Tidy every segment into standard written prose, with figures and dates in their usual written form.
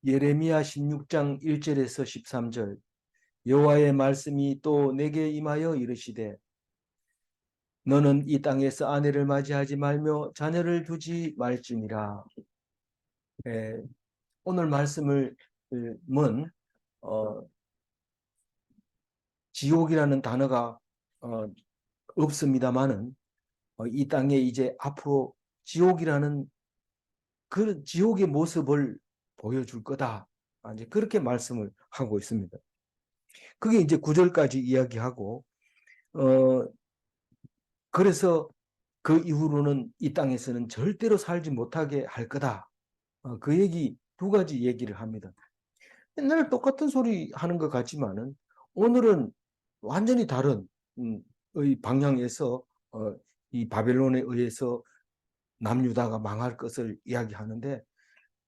예레미야 16장 1절에서 13절. 여호와의 말씀이 또 내게 임하여 이르시되 너는 이 땅에서 아내를 맞이하지 말며 자녀를 두지 말지니라. 예, 오늘 말씀을 지옥이라는 단어가 없습니다만은 이 땅에 이제 앞으로 지옥이라는 그 지옥의 모습을 보여줄 거다. 이제 그렇게 말씀을 하고 있습니다. 그게 이제 9절까지 이야기하고 그래서 그 이후로는 이 땅에서는 절대로 살지 못하게 할 거다. 그 얘기 두 가지 얘기를 합니다. 옛날 똑같은 소리 하는 것 같지만은 오늘은 완전히 다른 방향에서 이 바벨론에 의해서 남유다가 망할 것을 이야기하는데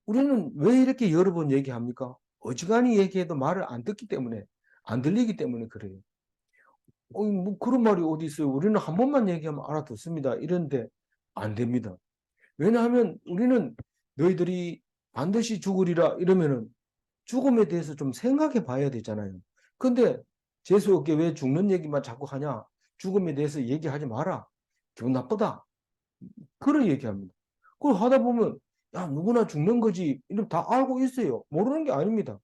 우리는 왜 이렇게 여러 번 얘기합니까? 어지간히 얘기해도 말을 안 듣기 때문에 안 들리기 때문에 그래요. 뭐 그런 말이 어디 있어요? 우리는 한 번만 얘기하면 알아듣습니다. 이런데 안 됩니다. 왜냐하면 우리는 너희들이 반드시 죽으리라 이러면은 죽음에 대해서 좀 생각해 봐야 되잖아요. 근데 재수없게 왜 죽는 얘기만 자꾸 하냐? 죽음에 대해서 얘기하지 마라. 기분 나쁘다. 그런 얘기합니다. 그걸 하다 보면 야 누구나 죽는 거지. 이러면 다 알고 있어요. 모르는 게 아닙니다.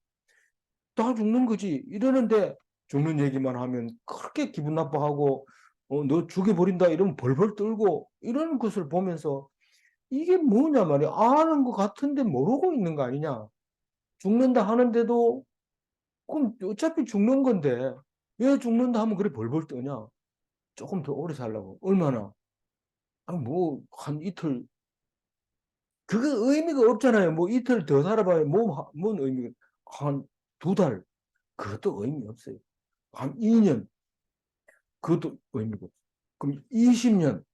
다 죽는 거지. 이러는데 죽는 얘기만 하면 그렇게 기분 나빠하고 너 죽여버린다 이러면 벌벌 떨고 이런 것을 보면서 이게 뭐냐 말이야. 아는 것 같은데 모르고 있는 거 아니냐. 죽는다 하는데도 그럼 어차피 죽는 건데 왜 죽는다 하면 그래 벌벌 떠냐. 조금 더 오래 살라고. 얼마나? 뭐 한 이틀. 그거 의미가 없잖아요. 뭐 이틀 더 살아봐야 뭔 의미가. 한 두 달. 그것도 의미 없어요. 한 2년. 그것도 의미가 없어요. 그럼 20년.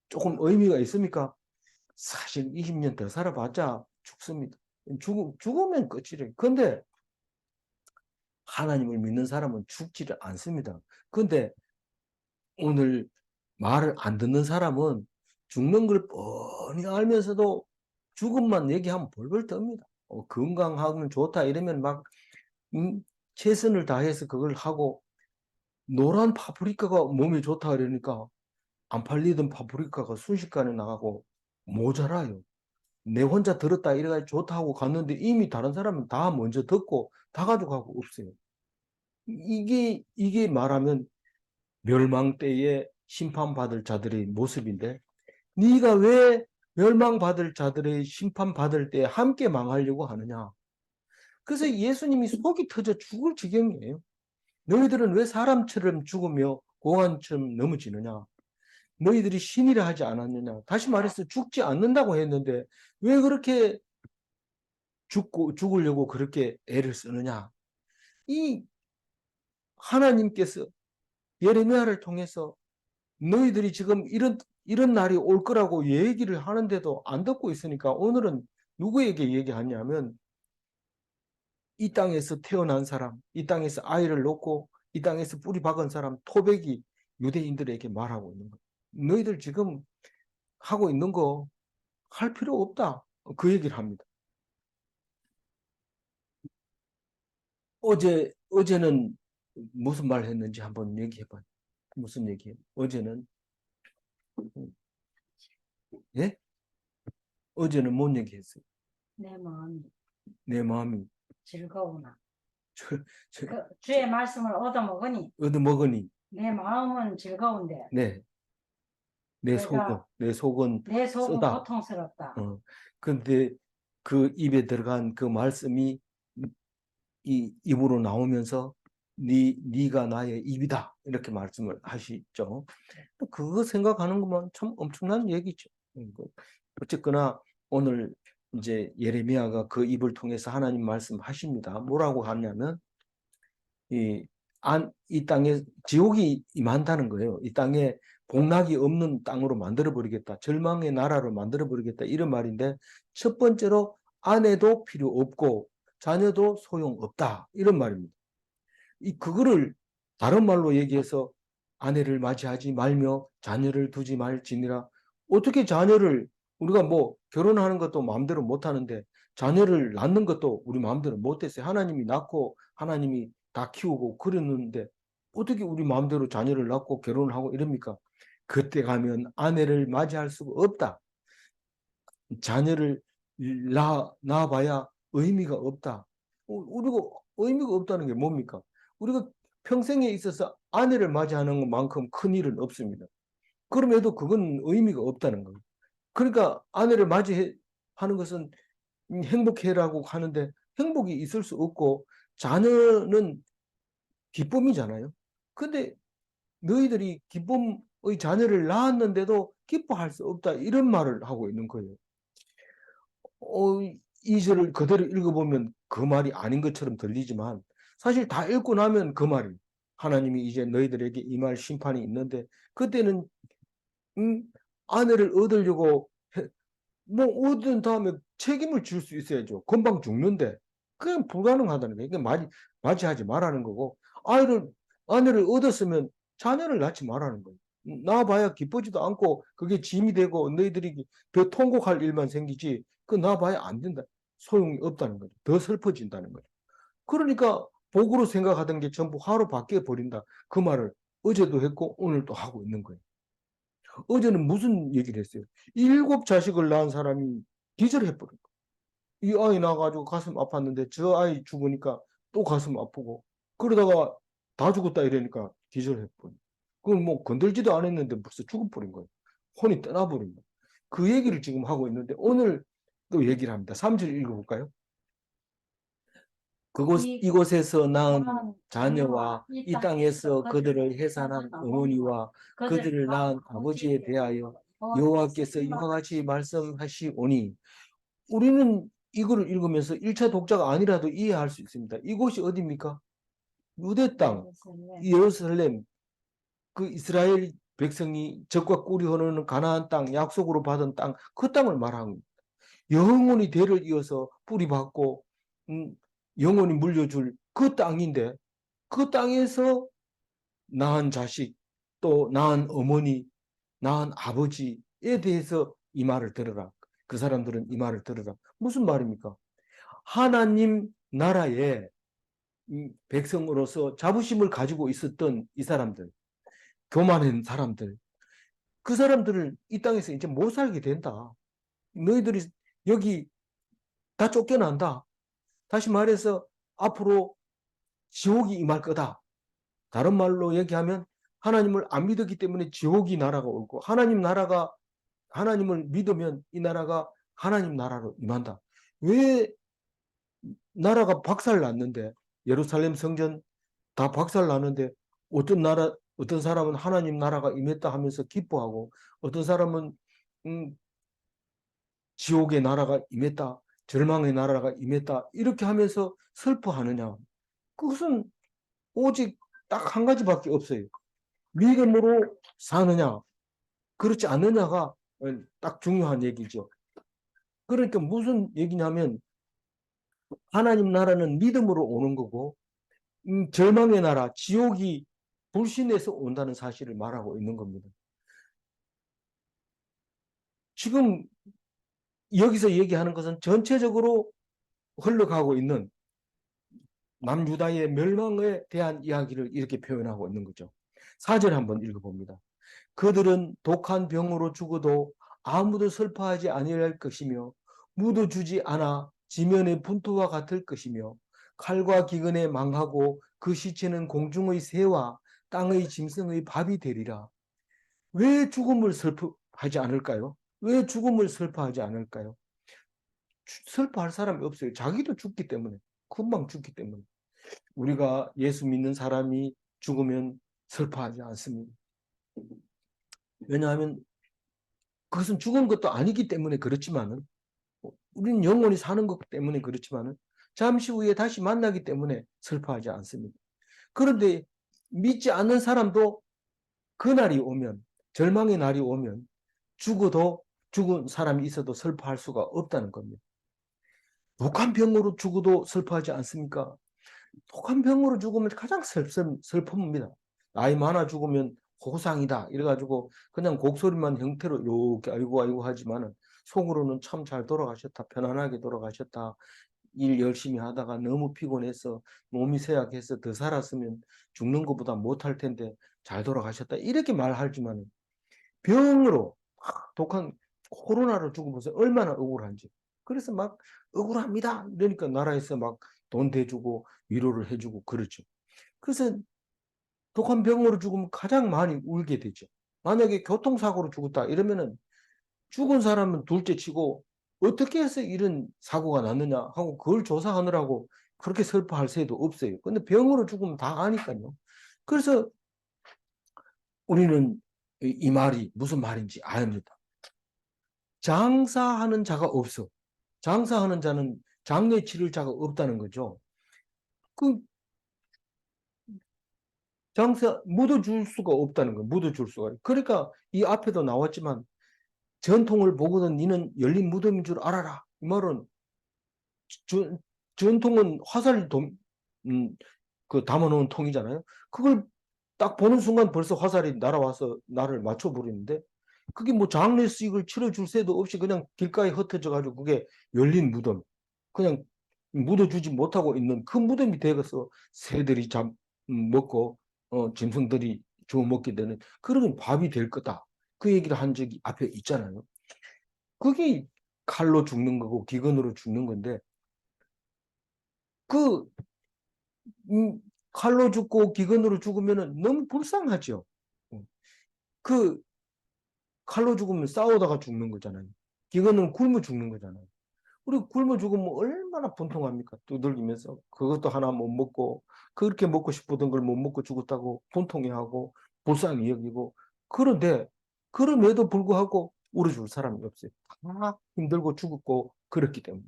조금 의미가 있습니까? 사실 20년 더 살아봤자 죽습니다. 죽으면 끝이래요. 근데 하나님을 믿는 사람은 죽지를 않습니다. 근데 오늘 말을 안 듣는 사람은 죽는 걸 뻔히 알면서도 죽음만 얘기하면 벌벌 떱니다. 건강하면 좋다 이러면 막 최선을 다해서 그걸 하고 노란 파프리카가 몸에 좋다 그러니까 안 팔리던 파프리카가 순식간에 나가고 모자라요. 내 혼자 들었다 이래가지고 좋다 하고 갔는데 이미 다른 사람은 다 먼저 듣고 다 가져가고 없어요. 이게 말하면 멸망 때에 심판받을 자들의 모습인데 네가 왜 멸망받을 자들의 심판받을 때 함께 망하려고 하느냐. 그래서 예수님이 속이 터져 죽을 지경이에요. 너희들은 왜 사람처럼 죽으며 공안처럼 넘어지느냐. 너희들이 신이라 하지 않았느냐. 다시 말해서 죽지 않는다고 했는데 왜 그렇게 죽으려고 그렇게 애를 쓰느냐. 이 하나님께서 예레미야를 통해서 너희들이 지금 이런 날이 올 거라고 얘기를 하는데도 안 듣고 있으니까 오늘은 누구에게 얘기하냐면 이 땅에서 태어난 사람, 이 땅에서 아이를 놓고 이 땅에서 뿌리 박은 사람, 토백이 유대인들에게 말하고 있는 거예요. 너희들 지금 하고 있는 거 할 필요 없다. 그 얘기를 합니다. 어제는 무슨 말 했는지 한번 얘기해봐요. 무슨 얘기예요? 어제는 예? 어제는 뭔 얘기했어요? 내 마음이 내 마음이 즐거우나 저, 그 주의 말씀을 얻어먹으니 얻어먹으니 내 마음은 즐거운데 네, 내 속은 내 속은 쓰다. 고통스럽다. 근데 그 입에 들어간 그 말씀이 이 입으로 나오면서 네가 나의 입이다 이렇게 말씀을 하시죠. 그거 생각하는 것만 참 엄청난 얘기죠. 어쨌거나 오늘 이제 예레미야가 그 입을 통해서 하나님 말씀하십니다. 뭐라고 하냐면 이 땅에 지옥이 임한다는 거예요. 이 땅에 복락이 없는 땅으로 만들어버리겠다. 절망의 나라로 만들어버리겠다. 이런 말인데 첫 번째로 아내도 필요 없고 자녀도 소용없다. 이런 말입니다. 그거를 다른 말로 얘기해서 아내를 맞이하지 말며 자녀를 두지 말지니라. 어떻게 자녀를 우리가 뭐 결혼하는 것도 마음대로 못 하는데 자녀를 낳는 것도 우리 마음대로 못 했어요. 하나님이 낳고 하나님이 다 키우고 그랬는데 어떻게 우리 마음대로 자녀를 낳고 결혼을 하고 이럽니까? 그때 가면 아내를 맞이할 수가 없다. 자녀를 낳아봐야 의미가 없다. 우리가 의미가 없다는 게 뭡니까? 우리가 평생에 있어서 아내를 맞이하는 것만큼 큰 일은 없습니다. 그럼에도 그건 의미가 없다는 거예요. 그러니까 아내를 맞이하는 것은 행복해라고 하는데 행복이 있을 수 없고 자녀는 기쁨이잖아요. 근데 너희들이 기쁨의 자녀를 낳았는데도 기뻐할 수 없다 이런 말을 하고 있는 거예요. 이 절을 그대로 읽어보면 그 말이 아닌 것처럼 들리지만 사실 다 읽고 나면 그 말이 하나님이 이제 너희들에게 임할 심판이 있는데 그때는 아내를 얻으려고 뭐 얻은 다음에 책임을 질 수 있어야죠. 금방 죽는데 그냥 불가능하다는 거예요. 그러니까 맞이하지 말라는 거고 아내를 얻었으면 자녀를 낳지 말라는 거예요. 낳아봐야 기쁘지도 않고 그게 짐이 되고 너희들이 더 통곡할 일만 생기지 그 낳아봐야 안 된다. 소용이 없다는 거죠. 더 슬퍼진다는 거죠. 그러니까 복으로 생각하던 게 전부 화로 바뀌어 버린다. 그 말을 어제도 했고 오늘도 하고 있는 거예요. 어제는 무슨 얘기를 했어요? 7 자식을 낳은 사람이 기절해버린 거예요. 이 아이 낳아가지고 가슴 아팠는데 저 아이 죽으니까 또 가슴 아프고 그러다가 다 죽었다 이러니까 기절해버린. 그건 뭐 건들지도 않았는데 벌써 죽어버린 거예요. 혼이 떠나버린 거예요. 그 얘기를 지금 하고 있는데 오늘 또 얘기를 합니다. 3절 읽어볼까요? 이곳에서 낳은 자녀와 이 땅에서 그들을 해산한 어머니와 그들을 낳은 아버지에 대하여 여호와께서 이와 같이 말씀하시오니 우리는 이거를 읽으면서 1차 독자가 아니라도 이해할 수 있습니다. 이곳이 어디입니까? 유대 땅, 예루살렘, 그 이스라엘 백성이 적과 꿀이 흐르는 가나안 땅, 약속으로 받은 땅, 그 땅을 말하는 겁니다. 영원히 대를 이어서 뿌리 받고 영원히 물려줄 그 땅인데 그 땅에서 낳은 자식, 또 낳은 어머니, 낳은 아버지에 대해서 이 말을 들어라. 그 사람들은 이 말을 들어라. 무슨 말입니까? 하나님 나라의 백성으로서 자부심을 가지고 있었던 이 사람들, 교만한 사람들, 그 사람들을 이 땅에서 이제 못 살게 된다. 너희들이 여기 다 쫓겨난다. 다시 말해서 앞으로 지옥이 임할 거다. 다른 말로 얘기하면 하나님을 안 믿었기 때문에 지옥이 나라가 오고 하나님을 믿으면 이 나라가 하나님 나라로 임한다. 왜 나라가 박살났는데 예루살렘 성전 다 박살났는데 어떤 사람은 하나님 나라가 임했다 하면서 기뻐하고 어떤 사람은 지옥의 나라가 임했다, 절망의 나라가 임했다 이렇게 하면서 슬퍼하느냐? 그것은 오직 딱 한 가지밖에 없어요. 믿음으로 사느냐, 그렇지 않느냐가 딱 중요한 얘기죠. 그러니까 무슨 얘기냐면 하나님 나라는 믿음으로 오는 거고 절망의 나라, 지옥이 불신에서 온다는 사실을 말하고 있는 겁니다. 지금 여기서 얘기하는 것은 전체적으로 흘러가고 있는 남유다의 멸망에 대한 이야기를 이렇게 표현하고 있는 거죠. 4절 한번 읽어봅니다. 그들은 독한 병으로 죽어도 아무도 슬퍼하지 아니할 것이며 묻어주지 않아 지면의 분토와 같을 것이며 칼과 기근에 망하고 그 시체는 공중의 새와 땅의 짐승의 밥이 되리라. 왜 죽음을 슬퍼하지 않을까요? 왜 죽음을 슬퍼하지 않을까요? 슬퍼할 사람이 없어요. 자기도 죽기 때문에. 금방 죽기 때문에. 우리가 예수 믿는 사람이 죽으면 슬퍼하지 않습니다. 왜냐하면 그것은 죽은 것도 아니기 때문에 그렇지만은 우리는 영원히 사는 것 때문에 그렇지만은 잠시 후에 다시 만나기 때문에 슬퍼하지 않습니다. 그런데 믿지 않는 사람도 그날이 오면 절망의 날이 오면 죽어도 죽은 사람이 있어도 슬퍼할 수가 없다는 겁니다. 독한 병으로 죽어도 슬퍼하지 않습니까? 독한 병으로 죽으면 가장 슬픕니다. 나이 많아 죽으면 호상이다. 이래가지고 그냥 곡소리만 형태로 이렇게 아이고 아이고 하지만은 속으로는 참 잘 돌아가셨다. 편안하게 돌아가셨다. 일 열심히 하다가 너무 피곤해서 몸이 쇠약해서 더 살았으면 죽는 것보다 못할 텐데 잘 돌아가셨다. 이렇게 말하지만 병으로 독한 코로나로 죽어보세요. 얼마나 억울한지. 그래서 막 억울합니다. 그러니까 나라에서 막 돈 대주고 위로를 해주고 그렇죠. 그래서 독한 병으로 죽으면 가장 많이 울게 되죠. 만약에 교통사고로 죽었다 이러면은 죽은 사람은 둘째 치고 어떻게 해서 이런 사고가 났느냐 하고 그걸 조사하느라고 그렇게 슬퍼할 새도 없어요. 근데 병으로 죽으면 다 아니까요. 그래서 우리는 이 말이 무슨 말인지 압니다. 장사하는 자가 없어. 장사하는 자는 장례 치를 자가 없다는 거죠. 그 장사 묻어줄 수가 없다는 거예요. 묻어줄 수가. 그러니까 이 앞에도 나왔지만 전통을 보거든 니는 열린 무덤인 줄 알아라. 이 말은 전통은 화살 그 담아놓은 통이잖아요. 그걸 딱 보는 순간 벌써 화살이 날아와서 나를 맞춰버리는데 그게 뭐 장례식을 치러줄 새도 없이 그냥 길가에 흩어져 가지고 그게 열린 무덤 그냥 묻어주지 못하고 있는 그 무덤이 되어서 새들이 먹고 짐승들이 주워 먹게 되는 그런 밥이 될 거다. 그 얘기를 한 적이 앞에 있잖아요. 그게 칼로 죽는 거고 기근으로 죽는 건데 그 칼로 죽고 기근으로 죽으면 너무 불쌍하죠. 그 칼로 죽으면 싸우다가 죽는 거잖아요. 기근은 굶어 죽는 거잖아요. 우리 굶어 죽으면 얼마나 분통합니까? 두들기면서 그것도 하나 못 먹고 그렇게 먹고 싶었던 걸 못 먹고 죽었다고 분통해하고 불쌍히 여기고 그런데 그럼에도 불구하고 울어줄 사람이 없어요. 다 힘들고 죽었고 그렇기 때문에.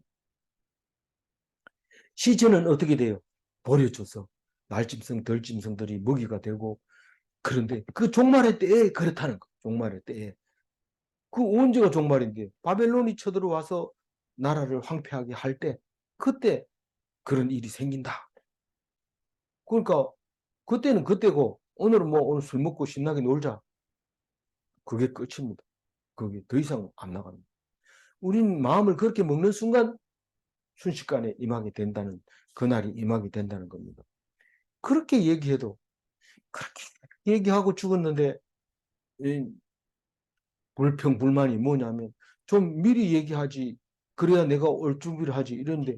시체는 어떻게 돼요? 버려져서 날짐승, 덜짐승들이 먹이가 되고 그런데 그 종말의 때에 그렇다는 거. 종말의 때에. 그 언제가 종말인데 바벨론이 쳐들어와서 나라를 황폐하게 할 때 그때 그런 일이 생긴다. 그러니까 그때는 그때고 오늘은 뭐 오늘 술 먹고 신나게 놀자. 그게 끝입니다. 그게 더 이상 안 나갑니다. 우린 마음을 그렇게 먹는 순간 순식간에 임하게 된다는 그날이 임하게 된다는 겁니다. 그렇게 얘기해도 그렇게 얘기하고 죽었는데 불평 불만이 뭐냐면 좀 미리 얘기하지 그래야 내가 올 준비를 하지 이런데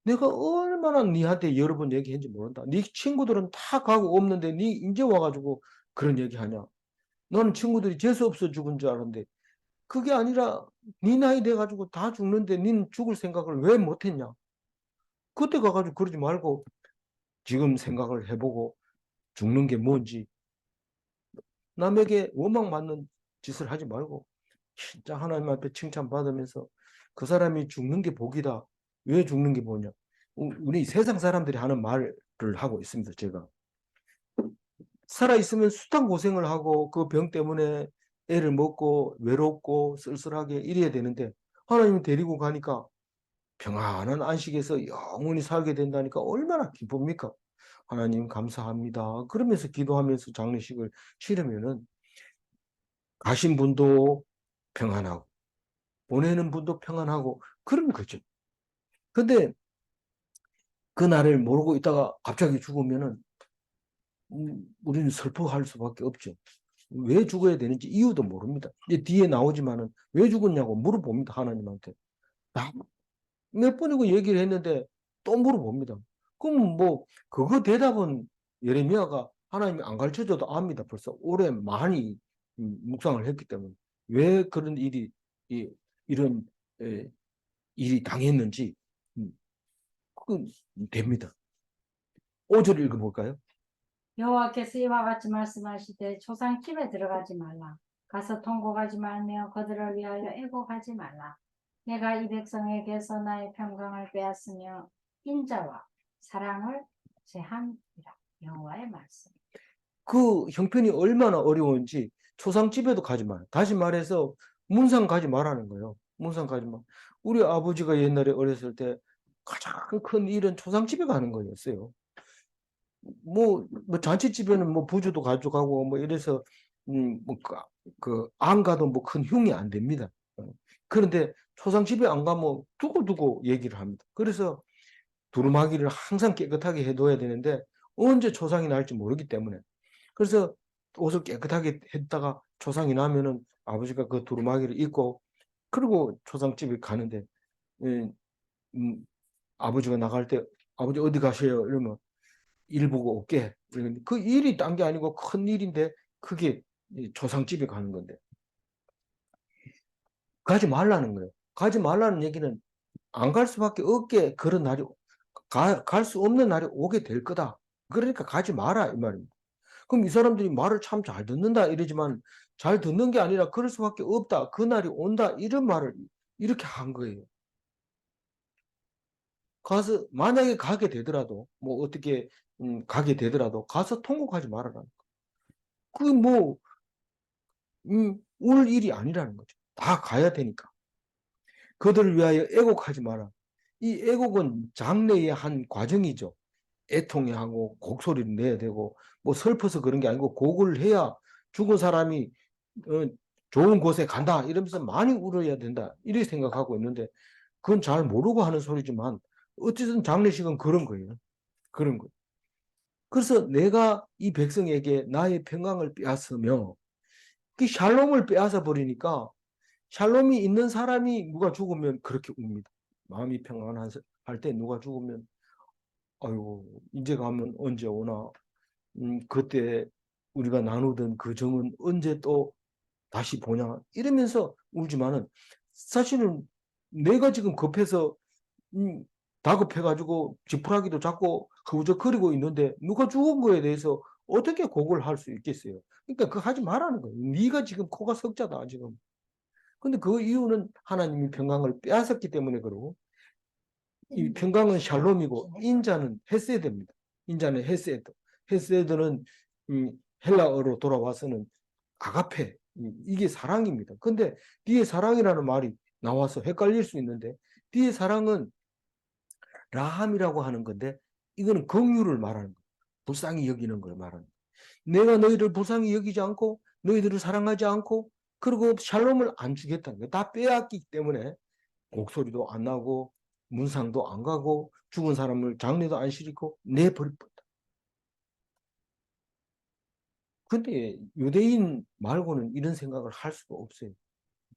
내가 얼마나 니한테 여러 번 얘기했는지 모른다. 네 친구들은 다 가고 없는데 네 이제 와가지고 그런 얘기하냐. 너는 친구들이 재수 없어 죽은 줄 알았는데 그게 아니라 네 나이 돼가지고 다 죽는데 닌 죽을 생각을 왜 못했냐. 그때 가가지고 그러지 말고 지금 생각을 해보고 죽는 게 뭔지 남에게 원망받는 짓을 하지 말고 진짜 하나님 앞에 칭찬받으면서 그 사람이 죽는 게 복이다. 왜 죽는 게 뭐냐. 우리 세상 사람들이 하는 말을 하고 있습니다. 제가. 살아있으면 숱한 고생을 하고 그 병 때문에 애를 먹고 외롭고 쓸쓸하게 이래야 되는데 하나님이 데리고 가니까 평안한 안식에서 영원히 살게 된다니까 얼마나 기쁩니까? 하나님 감사합니다. 그러면서 기도하면서 장례식을 치르면은 가신 분도 평안하고 보내는 분도 평안하고 그런 거죠. 근데 그 날을 모르고 있다가 갑자기 죽으면은 우리는 슬퍼할 수밖에 없죠. 왜 죽어야 되는지 이유도 모릅니다. 이제 뒤에 나오지만은 왜 죽었냐고 물어봅니다. 하나님한테. 몇 번이고 얘기를 했는데 또 물어봅니다. 그럼 뭐 그거 대답은 예레미야가 하나님이 안 가르쳐줘도 압니다. 벌써 오래 많이 묵상을 했기 때문에 왜 그런 일이 이런 일이 당했는지 그건 됩니다. 5절 읽어볼까요? 여호와께서 이와 같이 말씀하시되 초상 집에 들어가지 말라. 가서 통곡하지 말며 그들을 위하여 애곡하지 말라. 내가 이 백성에게서 나의 평강을 빼앗으며 인자와 사랑을 제한이라. 여호와의 말씀. 그 형편이 얼마나 어려운지 초상집에도 가지 마요. 다시 말해서 문상 가지 말라는 거예요. 문상 가지 마. 우리 아버지가 옛날에 어렸을 때 가장 큰 일은 초상집에 가는 거였어요. 뭐 잔치집에는 뭐 부주도 가져가고 뭐 이래서 뭐 그 안 가도 뭐 큰 흉이 안 됩니다. 그런데 초상 집에 안 가면 두고두고 얘기를 합니다. 그래서 두루마기를 항상 깨끗하게 해둬야 되는데 언제 초상이 날지 모르기 때문에, 그래서 옷을 깨끗하게 했다가 초상이 나면은 아버지가 그 두루마기를 입고 그리고 초상집에 가는데, 예, 아버지가 나갈 때 아버지 어디 가세요? 이러면 일 보고 올게. 그 일이 딴 게 아니고 큰 일인데 그게 초상집에 가는 건데 가지 말라는 거예요. 가지 말라는 얘기는 안 갈 수밖에 없게 그런 날이 갈 수 없는 날이 오게 될 거다. 그러니까 가지 마라 이 말입니다. 그럼 이 사람들이 말을 참 잘 듣는다 이러지만 잘 듣는 게 아니라 그럴 수밖에 없다. 그 날이 온다. 이런 말을 이렇게 한 거예요. 가서 만약에 가게 되더라도 뭐 어떻게 가게 되더라도 가서 통곡하지 말아라. 그뭐 울 일이 아니라는 거죠. 다 가야 되니까. 그들을 위하여 애곡하지 마라. 이 애곡은 장래의 한 과정이죠. 애통해 하고 곡소리를 내야 되고 뭐 슬퍼서 그런 게 아니고 곡을 해야 죽은 사람이 좋은 곳에 간다 이러면서 많이 울어야 된다 이렇게 생각하고 있는데 그건 잘 모르고 하는 소리지만 어쨌든 장례식은 그런 거예요. 그런 거. 그래서 내가 이 백성에게 나의 평강을 빼앗으며 그 샬롬을 빼앗아 버리니까 샬롬이 있는 사람이 누가 죽으면 그렇게 웁니다. 마음이 평안할 때 누가 죽으면 아이고 이제 가면 언제 오나, 그때 우리가 나누던 그 정은 언제 또 다시 보냐 이러면서 울지만은 사실은 내가 지금 급해서 다급해가지고 지푸라기도 잡고 허우적거리고 있는데 누가 죽은 거에 대해서 어떻게 곡을 할 수 있겠어요? 그러니까 그거 하지 말라는 거예요. 네가 지금 코가 석자다 지금. 근데 그 이유는 하나님이 평강을 빼앗았기 때문에 그러고 이 평강은 샬롬이고 인자는 헤세드입니다. 인자는 헤세드. 헤세드는 헬라어로 돌아와서는 아가페. 이게 사랑입니다. 근데 뒤에 사랑이라는 말이 나와서 헷갈릴 수 있는데 뒤에 사랑은 라함이라고 하는 건데 이거는 긍휼을 말하는 거예요. 불쌍히 여기는 걸 말하는 거예요. 내가 너희를 불쌍히 여기지 않고 너희들을 사랑하지 않고 그리고 샬롬을 안 주겠다는 거예요. 다 빼앗기 때문에 곡소리도 안 나고 문상도 안 가고 죽은 사람을 장례도 안 시리고 내버릴 뻔다. 근데 유대인 말고는 이런 생각을 할 수가 없어요.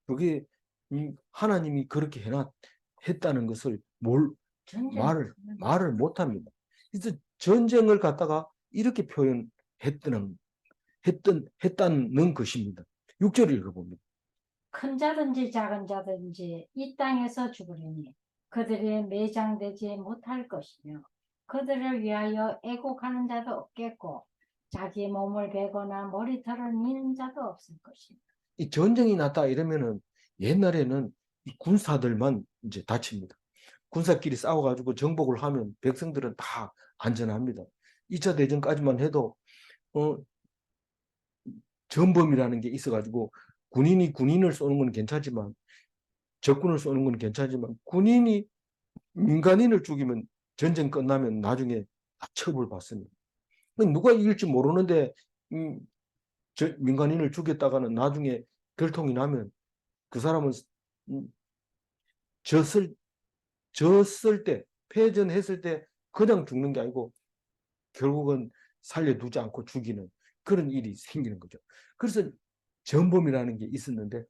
그게 하나님이 그렇게 했다는 것을 말을 못합니다. 그래서 전쟁을 갖다가 이렇게 했다는 것입니다. 6절 읽어봅니다. 큰 자든지 작은 자든지 이 땅에서 죽으리니 그들이 매장되지 못할 것이며 그들을 위하여 애곡하는 자도 없겠고 자기 몸을 베거나 머리털을 미는 자도 없을 것입니다. 이 전쟁이 났다 이러면은 옛날에는 이 군사들만 이제 다칩니다. 군사끼리 싸워가지고 정복을 하면 백성들은 다 안전합니다. 2차 대전까지만 해도 전범이라는 게 있어가지고 군인이 군인을 쏘는 건 괜찮지만 적군을 쏘는 건 괜찮지만 군인이 민간인을 죽이면 전쟁 끝나면 나중에 다 처벌받습니다. 누가 이길지 모르는데 민간인을 죽였다가는 나중에 결통이 나면 그 사람은 졌을 때 패전했을 때 그냥 죽는 게 아니고 결국은 살려두지 않고 죽이는 그런 일이 생기는 거죠. 그래서 전범이라는 게 있었는데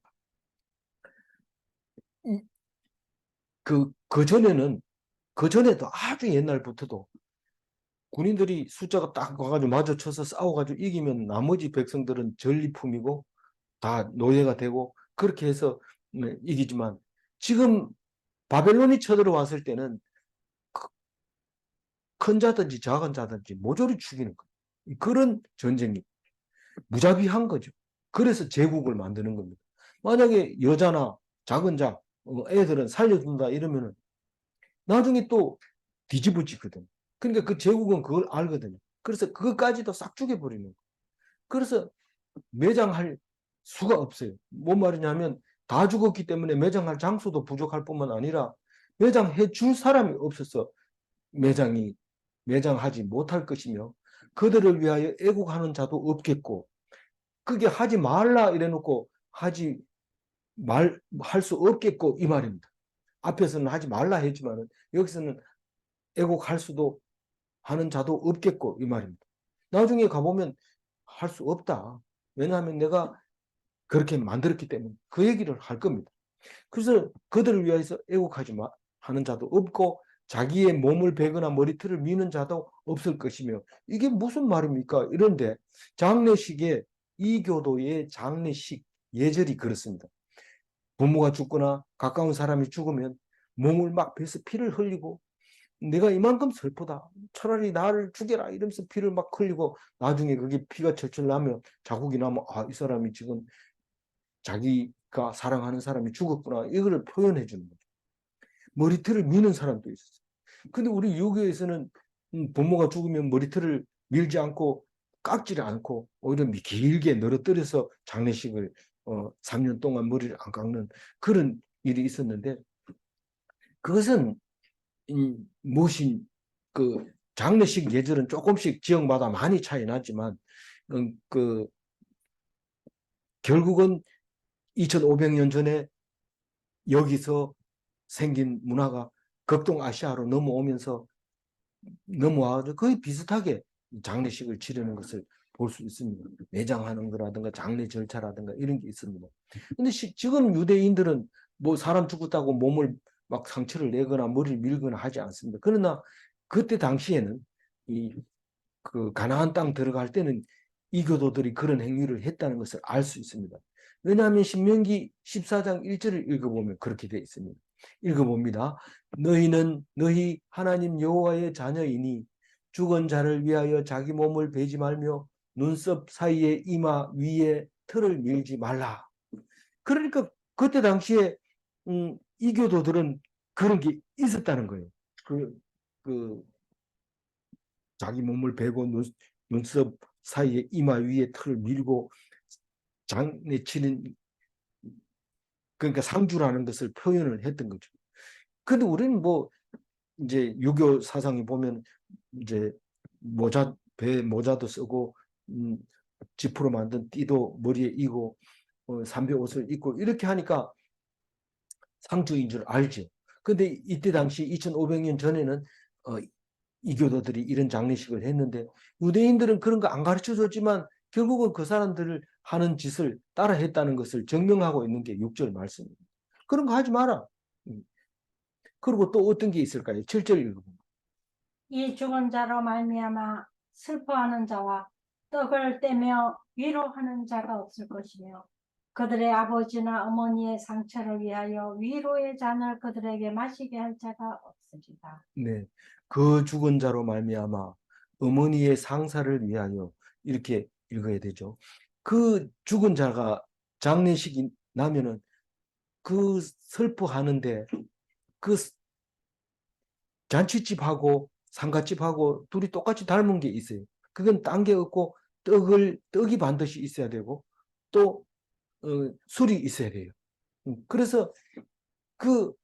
그 전에도 아주 옛날부터도 군인들이 숫자가 딱 와가지고 마주쳐서 싸워가지고 이기면 나머지 백성들은 전리품이고 다 노예가 되고 그렇게 해서 이기지만 지금 바벨론이 쳐들어왔을 때는 큰 자든지 작은 자든지 모조리 죽이는 거예요. 그런 전쟁이 무자비한 거죠. 그래서 제국을 만드는 겁니다. 만약에 여자나 작은 자, 애들은 살려준다 이러면은 나중에 또 뒤집어지거든. 그러니까 그 제국은 그걸 알거든요. 그래서 그것까지도 싹 죽여버리는 거예요. 그래서 매장할 수가 없어요. 뭔 말이냐면 다 죽었기 때문에 매장할 장소도 부족할 뿐만 아니라 매장해 줄 사람이 없어서 매장하지 못할 것이며 그들을 위하여 애국하는 자도 없겠고 그게 하지 말라 이래놓고 하지 할 수 없겠고 이 말입니다. 앞에서는 하지 말라 했지만 여기서는 애곡할 수도 하는 자도 없겠고 이 말입니다. 나중에 가보면 할 수 없다. 왜냐하면 내가 그렇게 만들었기 때문에 그 얘기를 할 겁니다. 그래서 그들을 위해서 애곡하지 하는 자도 없고 자기의 몸을 베거나 머리털을 미는 자도 없을 것이며 이게 무슨 말입니까? 이런데 장례식에 이 교도의 장례식 예절이 그렇습니다. 부모가 죽거나 가까운 사람이 죽으면 몸을 막 베서 피를 흘리고 내가 이만큼 슬프다. 차라리 나를 죽여라 이러면서 피를 막 흘리고 나중에 그게 피가 철철 나면 자국이 나면 이 사람이 지금 자기가 사랑하는 사람이 죽었구나 이거를 표현해 주는 거죠. 머리털을 미는 사람도 있었어요. 근데 우리 유교에서는 부모가 죽으면 머리털을 밀지 않고 깎지를 않고 오히려 길게 늘어뜨려서 장례식을 3년 동안 머리를 안 깎는 그런 일이 있었는데 그것은 무엇이 그 장례식 예절은 조금씩 지역마다 많이 차이 나지만 그 결국은 2500년 전에 여기서 생긴 문화가 극동아시아로 넘어와서 거의 비슷하게 장례식을 치르는 것을 볼 수 있습니다. 매장하는 거라든가 장례 절차라든가 이런 게 있습니다. 근데 지금 유대인들은 뭐 사람 죽었다고 몸을 막 상처를 내거나 머리를 밀거나 하지 않습니다. 그러나 그때 당시에는 그 가나안 땅 들어갈 때는 이 교도들이 그런 행위를 했다는 것을 알 수 있습니다. 왜냐하면 신명기 14장 1절을 읽어보면 그렇게 되어 있습니다. 읽어봅니다. 너희는 너희 하나님 여호와의 자녀이니 죽은 자를 위하여 자기 몸을 베지 말며 눈썹 사이에 이마 위에 털을 밀지 말라. 그러니까 그때 당시에 이 교도들은 그런 게 있었다는 거예요. 그 자기 몸을 베고 눈썹 사이에 이마 위에 털을 밀고 장례치는 그러니까 상주라는 것을 표현을 했던 거죠. 근데 우리는 뭐 이제 유교 사상에 보면 이제 배 모자도 쓰고 지프로 만든 띠도 머리에 이고 삼배 옷을 입고 이렇게 하니까 상주인 줄 알죠. 근데 이때 당시 2500년 전에는 이교도들이 이런 장례식을 했는데 유대인들은 그런 거 안 가르쳐 줬지만 결국은 그 사람들을 하는 짓을 따라 했다는 것을 증명하고 있는 게 6절 말씀입니다. 그런 거 하지 마라. 그리고 또 어떤 게 있을까요? 7절 읽어보면. 이 죽은 자로 말미암아 슬퍼하는 자와 떡을 떼며 위로하는 자가 없을 것이며 그들의 아버지나 어머니의 상처를 위하여 위로의 잔을 그들에게 마시게 할 자가 없으리라. 네, 그 죽은 자로 말미암아 어머니의 상사를 위하여 이렇게 읽어야 되죠. 그 죽은 자가 장례식이 나면은 그 슬퍼하는데 그 잔치집하고 상가집하고 둘이 똑같이 닮은 게 있어요. 그건 딴 게 없고 떡이 반드시 있어야 되고 또 술이 있어야 돼요. 그래서 그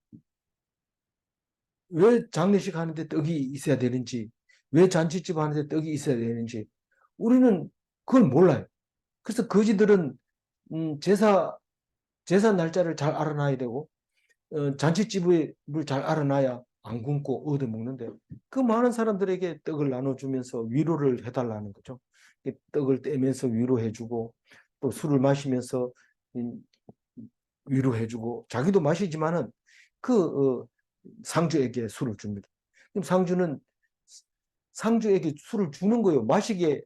왜 장례식 하는데 떡이 있어야 되는지, 왜 잔치집 하는데 떡이 있어야 되는지 우리는 그걸 몰라요. 그래서 거지들은 제사 날짜를 잘 알아놔야 되고 잔치집을 잘 알아놔야 안 굶고 얻어먹는데 그 많은 사람들에게 떡을 나눠주면서 위로를 해달라는 거죠. 떡을 떼면서 위로해주고 또 술을 마시면서 위로해주고 자기도 마시지만은 그 상주에게 술을 줍니다. 그럼 상주는 상주에게 술을 주는 거예요. 마시게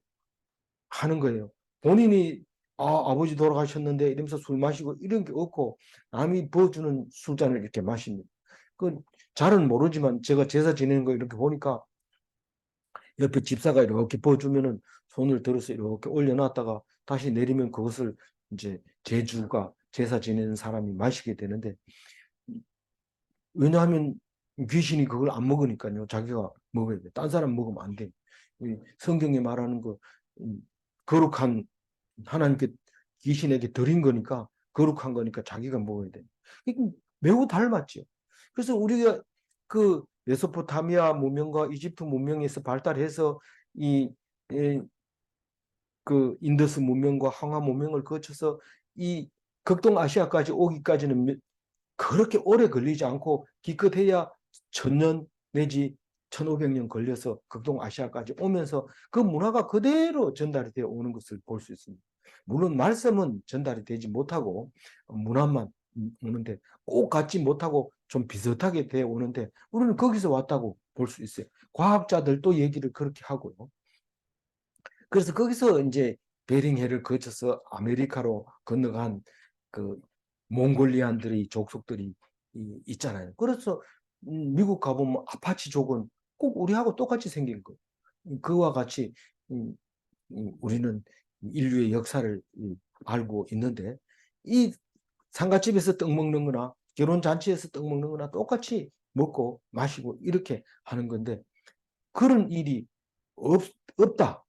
하는 거예요. 본인이 아버지 돌아가셨는데 이러면서 술 마시고 이런 게 없고 남이 부어주는 술잔을 이렇게 마십니다. 그 잘은 모르지만 제가 제사 지내는 거 이렇게 보니까 옆에 집사가 이렇게 부어주면은 손을 들어서 이렇게 올려놨다가 다시 내리면 그것을 이제 제주가 제사 지내는 사람이 마시게 되는데 왜냐하면 귀신이 그걸 안 먹으니까요. 자기가 먹어야 돼. 딴 사람 먹으면 안 돼. 성경에 말하는 거 거룩한 하나님께 귀신에게 드린 거니까 거룩한 거니까 자기가 먹어야 돼. 매우 닮았죠. 그래서 우리가 그 메소포타미아 문명과 이집트 문명에서 발달해서 그 인더스 문명과 항아 문명을 거쳐서 이 극동 아시아까지 오기까지는 그렇게 오래 걸리지 않고 기껏해야 1000년 내지 1500년 걸려서 극동 아시아까지 오면서 그 문화가 그대로 전달이 되어 오는 것을 볼 수 있습니다. 물론 말씀은 전달이 되지 못하고 문화만 오는데 꼭 같지 못하고 좀 비슷하게 되어 오는데 우리는 거기서 왔다고 볼 수 있어요. 과학자들도 얘기를 그렇게 하고요. 그래서 거기서 이제 베링해를 거쳐서 아메리카로 건너간 그 몽골리안들의 족속들이 있잖아요. 그래서 미국 가보면 아파치족은 꼭 우리하고 똑같이 생긴 거예요. 그와 같이 우리는 인류의 역사를 알고 있는데 이 상가집에서 떡 먹는 거나 결혼잔치에서 떡 먹는 거나 똑같이 먹고 마시고 이렇게 하는 건데 그런 일이 없다.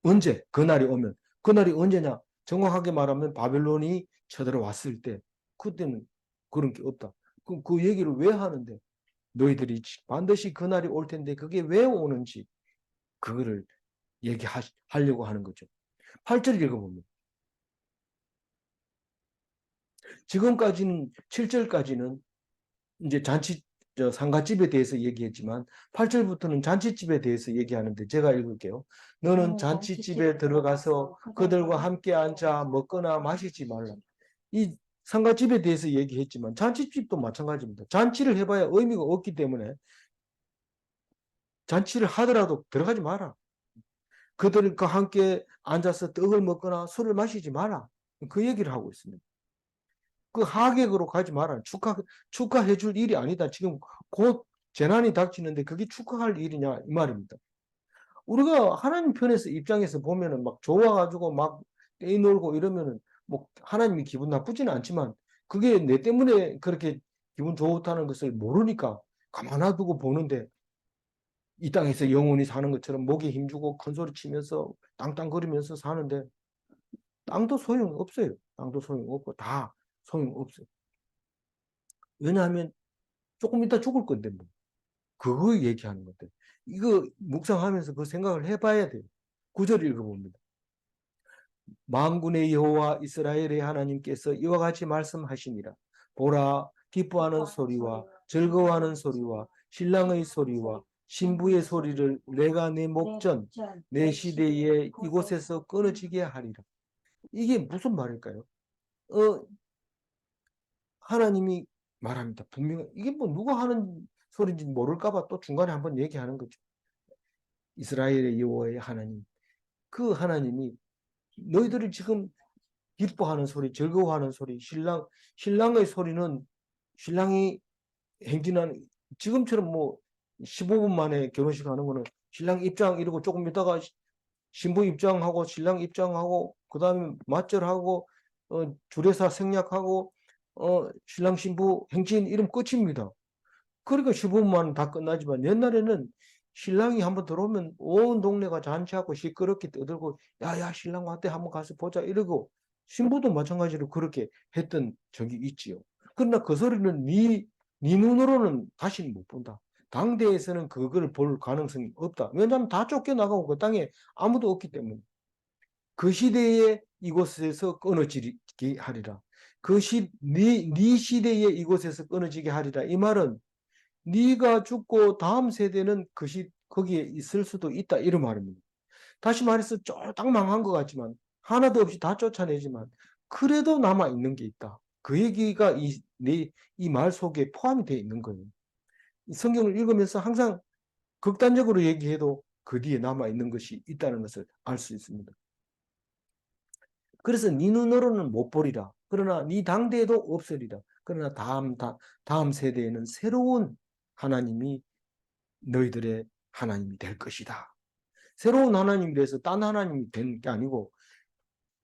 언제? 그날이 오면. 그날이 언제냐? 정확하게 말하면 바벨론이 쳐들어왔을 때 그때는 그런 게 없다. 그 얘기를 왜 하는데? 너희들이 반드시 그날이 올 텐데 그게 왜 오는지 그거를 얘기하려고 하는 거죠. 8절 읽어보면 지금까지는 7절까지는 이제 상가집에 대해서 얘기했지만 8절부터는 잔치집에 대해서 얘기하는데 제가 읽을게요. 너는 잔치집에 들어가서 그들과 함께 앉아 먹거나 마시지 말라. 이 상가집에 대해서 얘기했지만 잔치집도 마찬가지입니다. 잔치를 해봐야 의미가 없기 때문에 잔치를 하더라도 들어가지 마라. 그들과 함께 앉아서 떡을 먹거나 술을 마시지 마라. 그 얘기를 하고 있습니다. 그 하객으로 가지 마라. 축하해 줄 일이 아니다. 지금 곧 재난이 닥치는데 그게 축하할 일이냐 이 말입니다. 우리가 하나님 편에서 입장에서 보면은 막 좋아가지고 막 떼놀고 이러면은 뭐 하나님이 기분 나쁘지는 않지만 그게 내 때문에 그렇게 기분 좋다는 것을 모르니까 가만 놔두고 보는데 이 땅에서 영원히 사는 것처럼 목에 힘주고 큰소리 치면서 땅땅거리면서 사는데 땅도 소용없어요. 땅도 소용없고 다 소용없어요. 왜냐하면 조금 이따 죽을 건데 뭐. 그거 얘기하는 건데. 이거 묵상하면서 그 생각을 해봐야 돼요. 9절 읽어봅니다. 만군의 여호와 이스라엘의 하나님께서 이와 같이 말씀하시니라. 보라, 기뻐하는 소리와 즐거워하는 소리와 신랑의 소리와 신부의 소리를 내가 내 목전, 내 시대에 이곳에서 끊어지게 하리라. 이게 무슨 말일까요? 하나님이 말합니다. 분명히 이게 뭐 누가 하는 소리인지 모를까봐 또 중간에 한번 얘기하는 거죠. 이스라엘의 여호와의 하나님, 그 하나님이 너희들이 지금 기뻐하는 소리, 즐거워하는 소리, 신랑의 소리는 신랑이 행진하는 지금처럼 뭐 15분 만에 결혼식 하는 거는 신랑 입장 이러고 조금 있다가 신부 입장하고 신랑 입장하고 그다음에 맞절하고 주례사 생략하고 신랑 신부 행진 이름 끝입니다. 그러니까 15분만 다 끝나지만 옛날에는 신랑이 한번 들어오면 온 동네가 잔치하고 시끄럽게 떠들고 야야 신랑 왔대 한번 가서 보자 이러고 신부도 마찬가지로 그렇게 했던 적이 있지요. 그러나 그 소리는 네 눈으로는 다시는 못 본다. 당대에서는 그걸 볼 가능성이 없다. 왜냐하면 다 쫓겨나가고 그 땅에 아무도 없기 때문에. 그 시대에 이곳에서 끊어지게 하리라. 네 시대에 이곳에서 끊어지게 하리라. 이 말은 네가 죽고 다음 세대는 거기에 있을 수도 있다. 이런 말입니다. 다시 말해서 쫄딱 망한 것 같지만 하나도 없이 다 쫓아내지만 그래도 남아있는 게 있다. 그 얘기가 이 말 속에 포함이 되어 있는 거예요. 성경을 읽으면서 항상 극단적으로 얘기해도 그 뒤에 남아있는 것이 있다는 것을 알 수 있습니다. 그래서 네 눈으로는 못 보리라. 그러나 네 당대에도 없으리라. 그러나 다음 세대에는 새로운 하나님이 너희들의 하나님이 될 것이다. 새로운 하나님이라서 딴 하나님이 된 게 아니고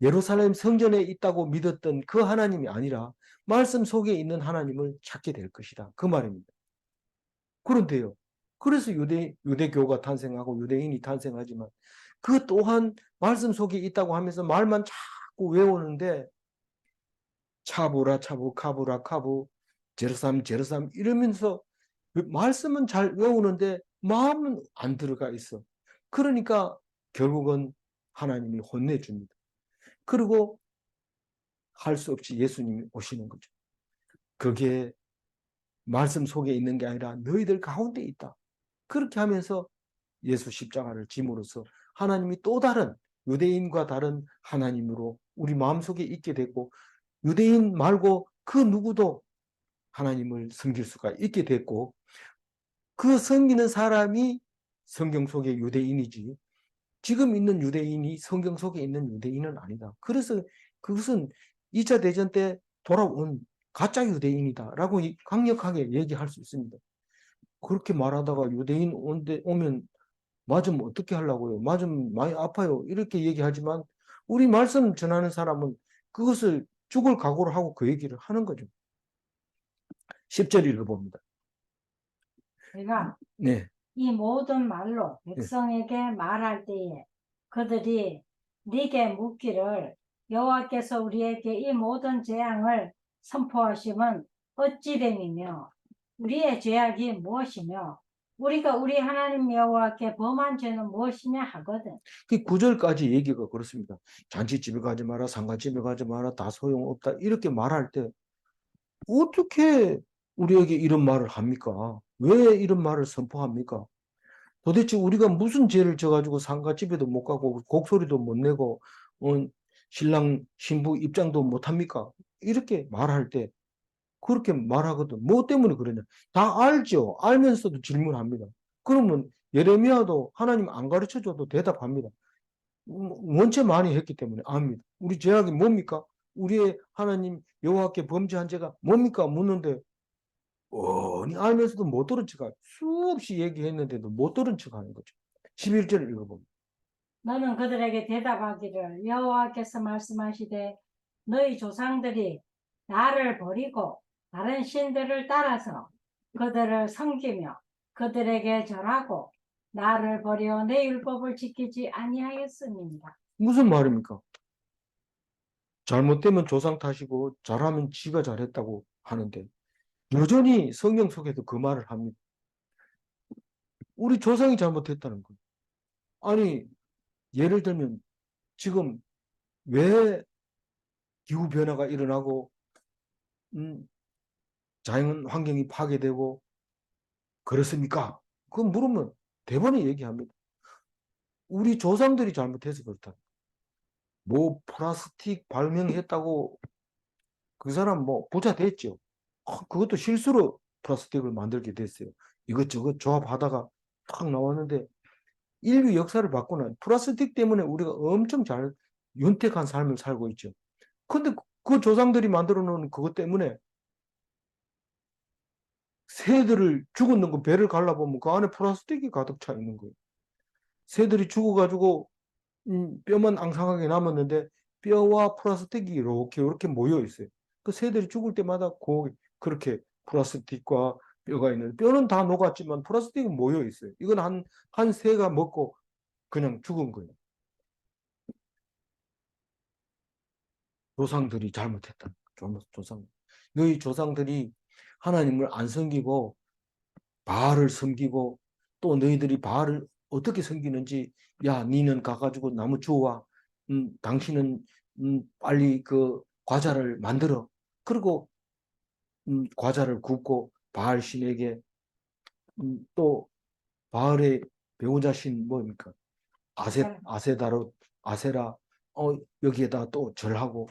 예루살렘 성전에 있다고 믿었던 그 하나님이 아니라 말씀 속에 있는 하나님을 찾게 될 것이다. 그 말입니다. 그런데요. 그래서 유대교가 탄생하고 유대인이 탄생하지만 그 또한 말씀 속에 있다고 하면서 말만 자꾸 외우는데 차부라 차부 카부라 카부 제르삼 제르삼 이러면서 말씀은 잘 외우는데 마음은 안 들어가 있어. 그러니까 결국은 하나님이 혼내줍니다. 그리고 할 수 없이 예수님이 오시는 거죠. 그게 말씀 속에 있는 게 아니라 너희들 가운데 있다. 그렇게 하면서 예수 십자가를 짐으로써 하나님이 또 다른 유대인과 다른 하나님으로 우리 마음속에 있게 되고 유대인 말고 그 누구도 하나님을 섬길 수가 있게 됐고 그 섬기는 사람이 성경 속의 유대인이지 지금 있는 유대인이 성경 속에 있는 유대인은 아니다. 그래서 그것은 2차 대전 때 돌아온 가짜 유대인이다라고 강력하게 얘기할 수 있습니다. 그렇게 말하다가 유대인 오면 맞으면 어떻게 하려고요? 맞으면 많이 아파요. 이렇게 얘기하지만 우리 말씀 전하는 사람은 그것을 죽을 각오를 하고 그 얘기를 하는 거죠. 10절 읽어봅니다. 내가 네. 이 모든 말로 네. 백성에게 말할 때에 그들이 네게 묻기를 여호와께서 우리에게 이 모든 재앙을 선포하심은 어찌 됨이며 우리의 죄악이 무엇이며 우리가 우리 하나님 여호와께 범한 죄는 무엇이냐 하거든. 그 9절까지 얘기가 그렇습니다. 잔치집에 가지 마라, 상가집에 가지 마라, 다 소용없다. 이렇게 말할 때 어떻게 우리에게 이런 말을 합니까? 왜 이런 말을 선포합니까? 도대체 우리가 무슨 죄를 져가지고 상가집에도 못 가고 곡소리도 못 내고 신랑 신부 입장도 못 합니까? 이렇게 말할 때 그렇게 말하거든. 뭐 때문에 그러냐? 다 알죠. 알면서도 질문합니다. 그러면 예레미야도 하나님 안 가르쳐줘도 대답합니다. 원체 많이 했기 때문에 압니다. 우리 죄악이 뭡니까? 우리의 하나님 여호와께 범죄한 죄가 뭡니까? 묻는데 뻔히 알면서도 못 들은 척하고 수없이 얘기했는데도 못 들은 척하는 거죠. 11절 읽어봅니다. 너는 그들에게 대답하기를 여호와께서 말씀하시되 너희 조상들이 나를 버리고 다른 신들을 따라서 그들을 섬기며 그들에게 절하고 나를 버려 내 율법을 지키지 아니하였음이니라. 무슨 말입니까? 잘못되면 조상 탓이고 잘하면 지가 잘했다고 하는데 여전히 성경 속에도 그 말을 합니다. 우리 조상이 잘못했다는 거예요. 아니 예를 들면 지금 왜 기후변화가 일어나고 자연 환경이 파괴되고 그렇습니까? 그거 물으면 대번에 얘기합니다. 우리 조상들이 잘못해서 그렇다. 뭐 플라스틱 발명했다고 그 사람 뭐 부자 됐죠. 그것도 실수로 플라스틱을 만들게 됐어요. 이것저것 조합하다가 탁 나왔는데 인류 역사를 바꾸는 플라스틱 때문에 우리가 엄청 잘 윤택한 삶을 살고 있죠. 근데 그 조상들이 만들어 놓은 그것 때문에 새들을 죽었는 거 배를 갈라보면 그 안에 플라스틱이 가득 차 있는 거예요. 새들이 죽어가지고 뼈만 앙상하게 남았는데 뼈와 플라스틱이 이렇게 모여 있어요. 그 새들이 죽을 때마다 그렇게 플라스틱과 뼈가 있는 뼈는 다 녹았지만 플라스틱은 모여 있어요. 이건 한 새가 먹고 그냥 죽은 거예요. 조상들이 잘못했다. 조상. 너희 조상들이 하나님을 안 섬기고 바알을 섬기고 또 너희들이 바알을 어떻게 섬기는지 야 니는 가가지고 나무 주워와 당신은 빨리 그 과자를 만들어 그리고 과자를 굽고 바알 신에게 또 바알의 배우자 신 뭡니까 아세다로 아세라 여기에다 또 절하고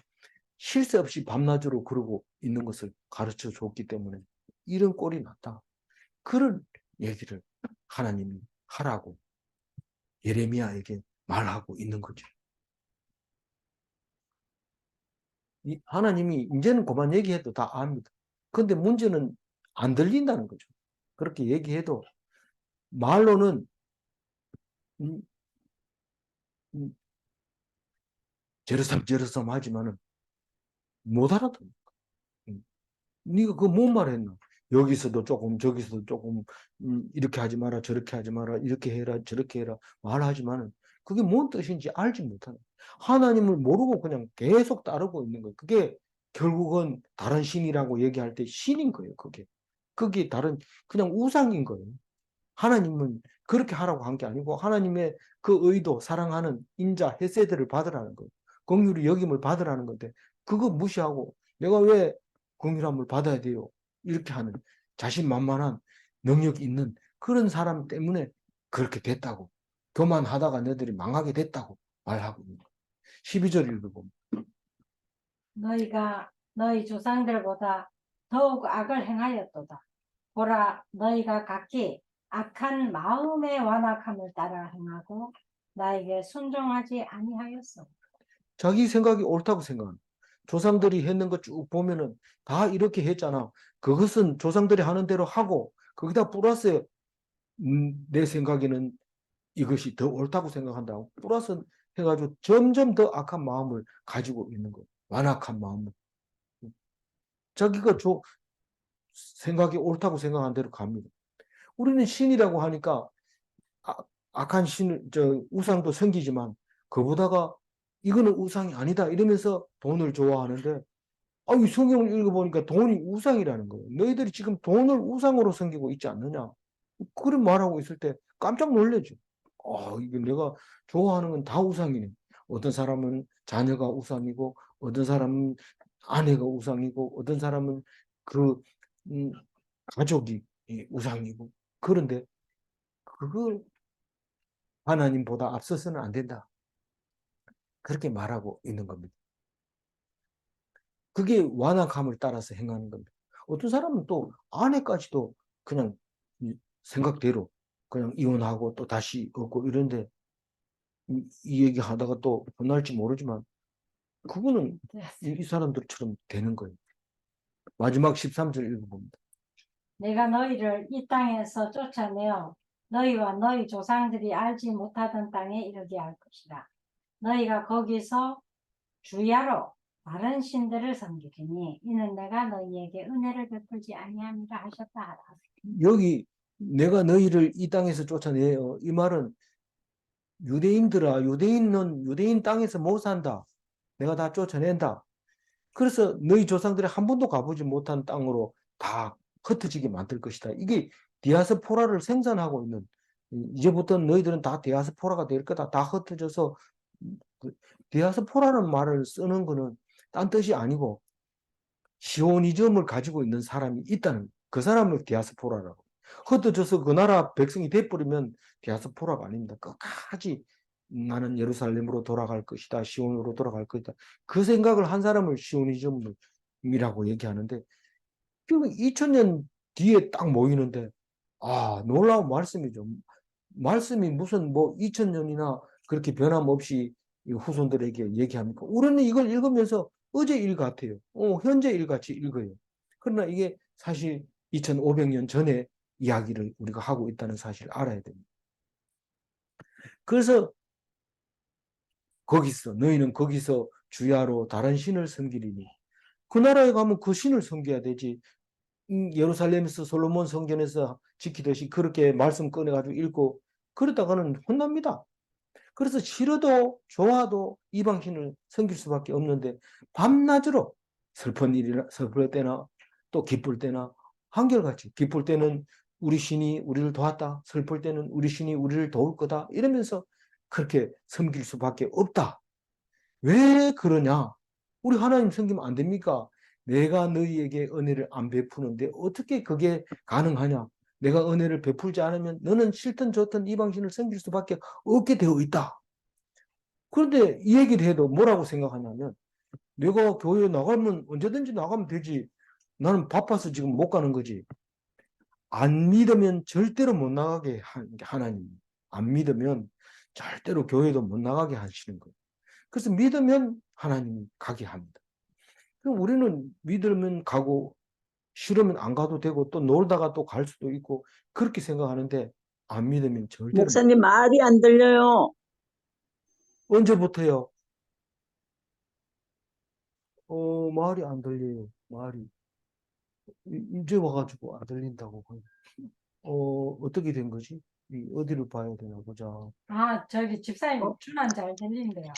쉴 새 없이 밤낮으로 그러고 있는 것을 가르쳐 줬기 때문에 이런 꼴이 났다. 그런 얘기를 하나님이 하라고 예레미야에게 말하고 있는 거죠. 하나님이 이제는 그만 얘기해도 다 압니다. 근데 문제는 안 들린다는 거죠. 그렇게 얘기해도 말로는 음, 음, 제르삼 하지만은 못 알아듣는 거예요. 네가 그거 뭔 말했나? 여기서도 조금 저기서도 조금 이렇게 하지 마라 저렇게 하지 마라 이렇게 해라 저렇게 해라 말하지만은 그게 뭔 뜻인지 알지 못하는 하나님을 모르고 그냥 계속 따르고 있는 거예요. 그게 결국은 다른 신이라고 얘기할 때 신인 거예요. 그게 다른 그냥 우상인 거예요. 하나님은 그렇게 하라고 한 게 아니고 하나님의 그 의도 사랑하는 인자 헤세드를 받으라는 거예요. 긍휼히 여김을 받으라는 건데 그거 무시하고 내가 왜 긍휼함을 받아야 돼요? 이렇게 하는 자신만만한 능력 있는 그런 사람 때문에 그렇게 됐다고. 교만하다가 너희들이 망하게 됐다고 말하고 있는 거예요. 12절 읽어보면 너희가 너희 조상들보다 더욱 악을 행하였도다. 보라, 너희가 각기 악한 마음의 완악함을 따라 행하고 나에게 순종하지 아니하였어. 자기 생각이 옳다고 생각하는 조상들이 했는 거 쭉 보면은 다 이렇게 했잖아. 그것은 조상들이 하는 대로 하고 거기다 플러스 내 생각에는 이것이 더 옳다고 생각한다고 플러스 해가지고 점점 더 악한 마음을 가지고 있는 거예요. 완악한 마음을. 자기가 생각이 옳다고 생각한 대로 갑니다. 우리는 신이라고 하니까 악한 신을 우상도 섬기지만 그보다가 이거는 우상이 아니다 이러면서 돈을 좋아하는데 이 성경을 읽어보니까 돈이 우상이라는 거예요. 너희들이 지금 돈을 우상으로 섬기고 있지 않느냐. 그런 말하고 있을 때 깜짝 놀라죠. 이거 내가 좋아하는 건 다 우상이네. 어떤 사람은 자녀가 우상이고 어떤 사람은 아내가 우상이고 어떤 사람은 그 음, 가족이 우상이고 그런데 그거 하나님보다 앞서서는 안 된다. 그렇게 말하고 있는 겁니다. 그게 완악함을 따라서 행하는 겁니다. 어떤 사람은 또 아내까지도 그냥 생각대로 그냥 이혼하고 또 다시 얻고 이런데 이 얘기 하다가 또 혼날지 모르지만 그거는 이 사람들처럼 되는 거예요. 마지막 13절 읽어봅니다. 내가 너희를 이 땅에서 쫓아내어 너희와 너희 조상들이 알지 못하던 땅에 이르게 할 것이라. 너희가 거기서 주야로 다른 신들을 섬기리니 이는 내가 너희에게 은혜를 베풀지 아니함이라 하셨다 하라. 여기 내가 너희를 이 땅에서 쫓아내요. 이 말은 유대인들아, 유대인은 유대인 땅에서 못 산다. 내가 다 쫓아낸다. 그래서 너희 조상들이 한 번도 가보지 못한 땅으로 다 흩어지게 만들 것이다. 이게 디아스포라를 생산하고 있는 이제부터 너희들은 다 디아스포라가 될 거다. 다 흩어져서 디아스포라는 말을 쓰는 거는 딴 뜻이 아니고 시오니즘을 가지고 있는 사람이 있다는 그 사람을 디아스포라라고. 흩어져서 그 나라 백성이 돼버리면 디아스포라가 아닙니다. 끝까지 나는 예루살렘으로 돌아갈 것이다. 시온으로 돌아갈 것이다. 그 생각을 한 사람을 시오니즘이라고 얘기하는데 2000년 뒤에 딱 모이는데 놀라운 말씀이죠. 말씀이 무슨 뭐 2000년이나 그렇게 변함없이 후손들에게 얘기합니까? 우리는 이걸 읽으면서 어제 일 같아요. 현재 일 같이 읽어요. 그러나 이게 사실 2500년 전에 이야기를 우리가 하고 있다는 사실을 알아야 됩니다. 그래서 너희는 거기서 주야로 다른 신을 섬기리니 그 나라에 가면 그 신을 섬겨야 되지. 예루살렘에서 솔로몬 성전에서 지키듯이 그렇게 말씀 꺼내가지고 읽고 그러다가는 혼납니다. 그래서 싫어도 좋아도 이방신을 섬길 수밖에 없는데 밤낮으로 슬플 때나 또 기쁠 때나 한결같이 기쁠 때는 우리 신이 우리를 도왔다. 슬플 때는 우리 신이 우리를 도울 거다. 이러면서 그렇게 섬길 수밖에 없다. 왜 그러냐? 우리 하나님 섬기면 안 됩니까? 내가 너희에게 은혜를 안 베푸는데 어떻게 그게 가능하냐? 내가 은혜를 베풀지 않으면 너는 싫든 좋든 이방신을 섬길 수밖에 없게 되어 있다. 그런데 이 얘기를 해도 뭐라고 생각하냐면 내가 교회 나가면 언제든지 나가면 되지. 나는 바빠서 지금 못 가는 거지. 안 믿으면 절대로 못 나가게 한 하나님. 안 믿으면 절대로 교회도 못 나가게 하시는 거예요. 그래서 믿으면 하나님이 가게 합니다. 그럼 우리는 믿으면 가고 싫으면 안 가도 되고 또 놀다가 또 갈 수도 있고 그렇게 생각하는데 안 믿으면 절대로 목사님 말이 안 들려요. 언제부터요? 말이 안 들려요. 말이 이제 와가지고 안 들린다고. 어떻게 된 거지? 어디를 봐야 되나 보자. 저기 집사님 목소리만 잘 들린대요.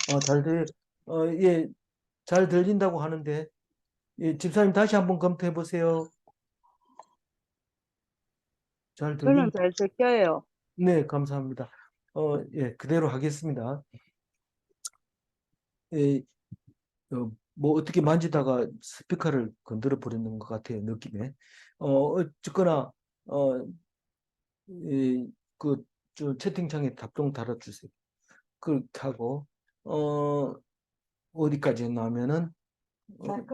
예, 잘 들린다고 하는데 예, 집사님 다시 한번 검토해 보세요. 잘 저는 들린다. 잘 들려요. 네, 감사합니다. 예, 그대로 하겠습니다. 예, 뭐 어떻게 만지다가 스피커를 건드려 버리는 것 같아요, 느낌에. 어쨌거나 그 저 채팅창에 답 좀 달아주세요. 그렇게 하고 어 어디까지 했냐면은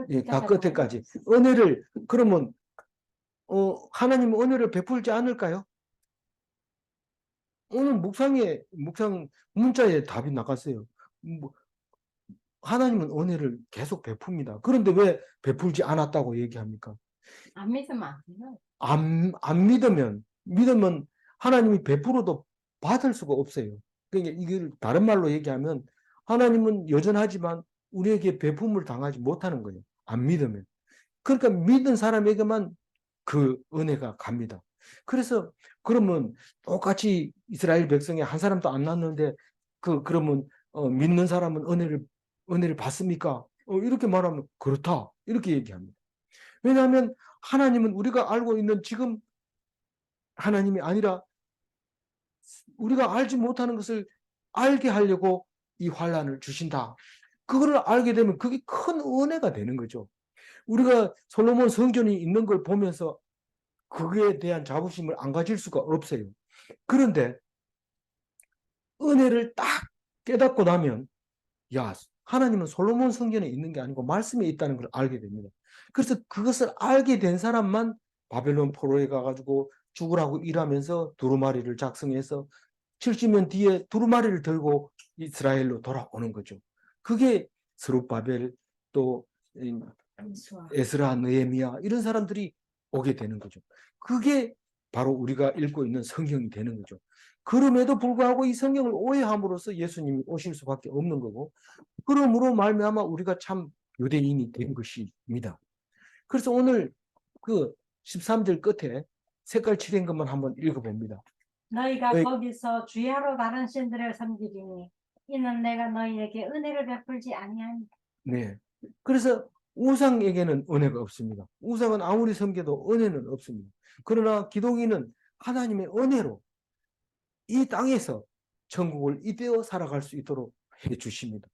예, 다 끝에까지 은혜를 그러면 하나님은 은혜를 베풀지 않을까요? 오늘 묵상 문자에 답이 나갔어요. 뭐, 하나님은 은혜를 계속 베풉니다. 그런데 왜 베풀지 않았다고 얘기합니까? 안 믿으면 안 돼요. 안 믿으면 하나님이 베풀어도 받을 수가 없어요. 그러니까 이걸 다른 말로 얘기하면 하나님은 여전하지만 우리에게 베품을 당하지 못하는 거예요. 안 믿으면. 그러니까 믿는 사람에게만 그 은혜가 갑니다. 그래서 그러면 똑같이 이스라엘 백성이 한 사람도 안 났는데 그러면 믿는 사람은 은혜를 받습니까? 이렇게 말하면 그렇다. 이렇게 얘기합니다. 왜냐하면 하나님은 우리가 알고 있는 지금 하나님이 아니라 우리가 알지 못하는 것을 알게 하려고 이 환란을 주신다. 그거를 알게 되면 그게 큰 은혜가 되는 거죠. 우리가 솔로몬 성전이 있는 걸 보면서 그거에 대한 자부심을 안 가질 수가 없어요. 그런데 은혜를 딱 깨닫고 나면 야, 하나님은 솔로몬 성전에 있는 게 아니고 말씀에 있다는 걸 알게 됩니다. 그래서 그것을 알게 된 사람만 바벨론 포로에 가가지고 죽으라고 일하면서 두루마리를 작성해서 70년 뒤에 두루마리를 들고 이스라엘로 돌아오는 거죠. 그게 스룹바벨 또 에스라, 느헤미야 이런 사람들이 오게 되는 거죠. 그게 바로 우리가 읽고 있는 성경이 되는 거죠. 그럼에도 불구하고 이 성경을 오해함으로써 예수님이 오실 수밖에 없는 거고 그러므로 말미암아 우리가 참 유대인이 된 것입니다. 그래서 오늘 그 13절 끝에 색깔 칠한 것만 한번 읽어봅니다. 너희가 네. 거기서 주야로 다른 신들을 섬기리니 이는 내가 너희에게 은혜를 베풀지 아니하니. 네. 그래서 우상에게는 은혜가 없습니다. 우상은 아무리 섬겨도 은혜는 없습니다. 그러나 기독인은 하나님의 은혜로 이 땅에서 천국을 이대어 살아갈 수 있도록 해 주십니다.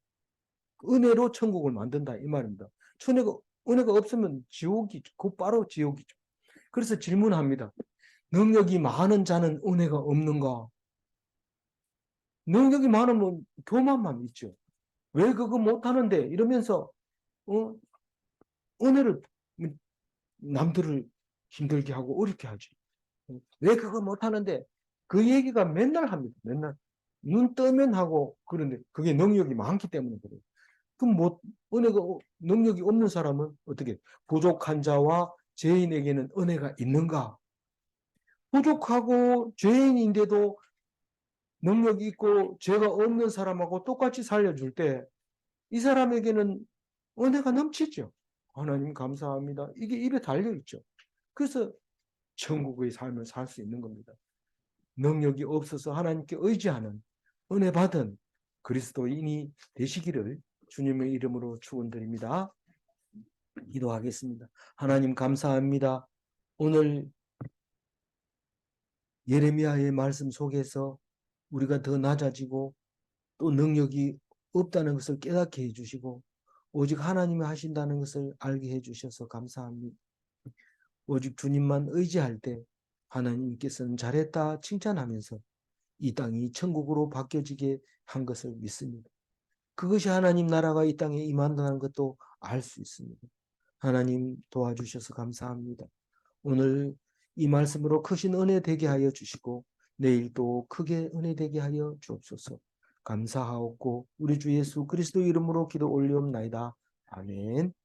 은혜로 천국을 만든다 이 말입니다. 은혜가 없으면 지옥이죠. 곧바로 지옥이죠. 그래서 질문합니다. 능력이 많은 자는 은혜가 없는가? 능력이 많으면 교만만 있죠. 왜 그거 못하는데? 이러면서 은혜를 남들을 힘들게 하고 어렵게 하지. 왜 그거 못하는데? 그 얘기가 맨날 합니다. 맨날. 눈 뜨면 하고 그런데 그게 능력이 많기 때문에 그래요. 그럼 능력이 없는 사람은 어떻게? 부족한 자와 죄인에게는 은혜가 있는가? 부족하고 죄인인데도 능력이 있고 죄가 없는 사람하고 똑같이 살려줄 때 이 사람에게는 은혜가 넘치죠. 하나님 감사합니다. 이게 입에 달려있죠. 그래서 천국의 삶을 살 수 있는 겁니다. 능력이 없어서 하나님께 의지하는 은혜 받은 그리스도인이 되시기를 주님의 이름으로 축원드립니다. 기도하겠습니다. 하나님 감사합니다. 오늘 예레미야의 말씀 속에서 우리가 더 낮아지고 또 능력이 없다는 것을 깨닫게 해주시고 오직 하나님이 하신다는 것을 알게 해주셔서 감사합니다. 오직 주님만 의지할 때 하나님께서는 잘했다 칭찬하면서 이 땅이 천국으로 바뀌어지게 한 것을 믿습니다. 그것이 하나님 나라가 이 땅에 임한다는 것도 알 수 있습니다. 하나님 도와주셔서 감사합니다. 오늘 이 말씀으로 크신 은혜 되게 하여 주시고 내일 또 크게 은혜 되게 하여 주옵소서. 감사하옵고 우리 주 예수 그리스도 이름으로 기도 올리옵나이다. 아멘.